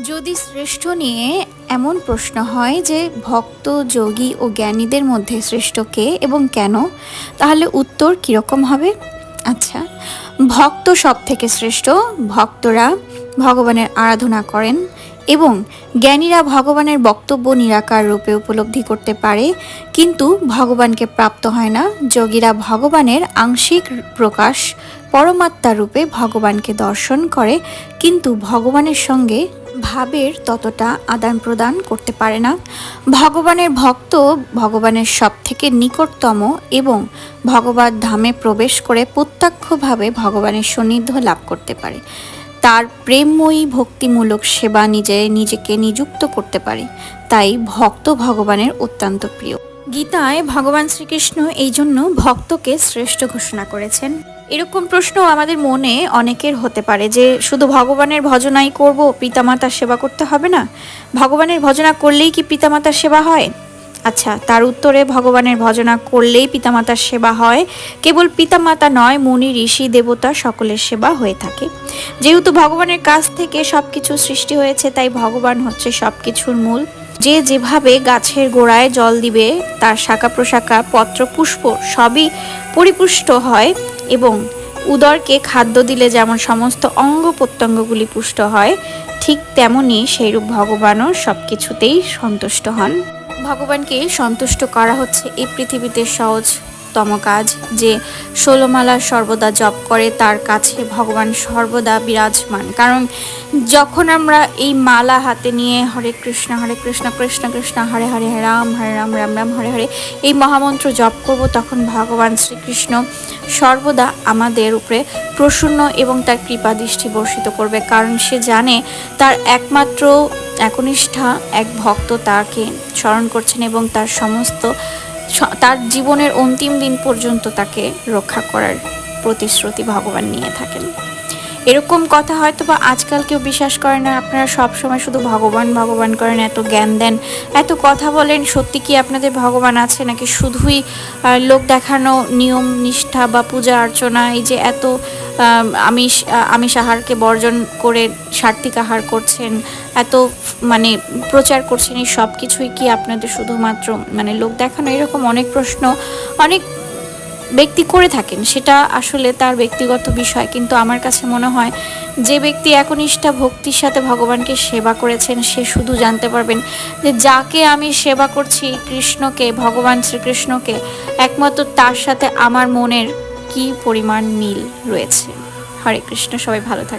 যদি শ্রেষ্ঠ নিয়ে এমন প্রশ্ন হয় যে ভক্ত, যোগী ও জ্ঞানীদের মধ্যে শ্রেষ্ঠ কে এবং কেন, তাহলে উত্তর কীরকম হবে? আচ্ছা, ভক্ত সব থেকে শ্রেষ্ঠ। ভক্তরা ভগবানের আরাধনা করেন এবং জ্ঞানীরা ভগবানের বক্তব্য নিরাকার রূপে উপলব্ধি করতে পারে, কিন্তু ভগবানকে প্রাপ্ত হয় না। যোগীরা ভগবানের আংশিক প্রকাশ পরমাত্মা রূপে ভগবানকে দর্শন করে, কিন্তু ভগবানের সঙ্গে ভাবের ততটা আদান প্রদান করতে পারে না। ভগবানের ভক্ত ভগবানের সব থেকে নিকটতম এবং ভগবত ধামে প্রবেশ করে প্রত্যক্ষভাবে ভগবানের সান্নিধ্য লাভ করতে পারে। তার প্রেমময়ী ভক্তিমূলক সেবা নিজেকে নিযুক্ত করতে পারে। তাই ভক্ত ভগবানের অত্যন্ত প্রিয়। গীতায় ভগবান শ্রীকৃষ্ণ এই জন্য ভক্তকে শ্রেষ্ঠ ঘোষণা করেছেন। এরকম প্রশ্ন আমাদের মনে অনেকের হতে পারে যে শুধু ভগবানের ভজনাই করব, পিতামাতার সেবা করতে হবে না? ভগবানের ভজনা করলেই কি পিতামাতার সেবা হয়? আচ্ছা, তার উত্তরে ভগবানের ভজনা করলেই পিতামাতার সেবা হয়। কেবল পিতামাতা নয়, মুনি, ঋষি, দেবতা সকলের সেবা হয়ে থাকে। যেহেতু ভগবানের কাছ থেকে সবকিছু সৃষ্টি হয়েছে, তাই ভগবান হচ্ছে সবকিছুর মূল। যে যেভাবে গাছের গোড়ায় জল দিবে, তার শাখা প্রশাখা, পত্র, পুষ্প সবই পরিপুষ্ট হয়, এবং উদরকে খাদ্য দিলে যেমন সমস্ত অঙ্গ প্রত্যঙ্গগুলি পুষ্ট হয়, ঠিক তেমনি সেইরূপ ভগবানও সব কিছুতেই সন্তুষ্ট হন। ভগবানকে সন্তুষ্ট করা হচ্ছে এই পৃথিবীতে সহজতম কাজ। যে 16 মালা সর্বদা জপ করে, তার কাছে ভগবান সর্বদা বিরাজমান। কারণ যখন আমরা এই মালা হাতে নিয়ে হরে কৃষ্ণ কৃষ্ণ কৃষ্ণ হরে হরে, হরে রাম রাম রাম হরে হরে এই মহামন্ত্র জপ করব, তখন ভগবান শ্রীকৃষ্ণ সর্বদা আমাদের উপরে প্রসন্ন এবং তার কৃপা দৃষ্টি বর্ষিত করবে। কারণ সে জানে তার একমাত্র একনিষ্ঠা এক ভক্ত তাকে স্মরণ করছেন এবং তার জীবনের অন্তিম দিন পর্যন্ত তাকে রক্ষা করার প্রতিশ্রুতি ভগবান নিয়ে থাকেন। এরকম কথা হয়তো বা আজকাল কেউ বিশ্বাস করে না। আপনারা সব সময় শুধু ভগবান ভগবান করেন, এত জ্ঞান দেন, এত কথা বলেন, সত্যি কি আপনাদের ভগবান আছে নাকি শুধুই লোক দেখানো নিয়ম নিষ্ঠা বা পূজা অর্চনা? এই যে এত আমিষ আহারকে বর্জন করে সাত্ত্বিক আহার করছেন, এত প্রচার করছেন, এই সব কিছুই কি আপনাদের শুধুমাত্র লোক দেখানো? এরকম অনেক প্রশ্ন অনেক ব্যক্তি করে থাকেন, সেটা আসলে তার ব্যক্তিগত বিষয়। কিন্তু আমার কাছে মনে হয় যে ব্যক্তি একনিষ্ঠা ভক্তির সাথে ভগবানকে সেবা করেছেন, সে শুধু জানতে পারবেন যে যাকে আমি সেবা করছি, কৃষ্ণকে, ভগবান শ্রীকৃষ্ণকে, একমাত্র তার সাথে আমার মনের কি পরিমাণ মিল রয়েছে। হরে কৃষ্ণ, সবাই ভালো থাকবে।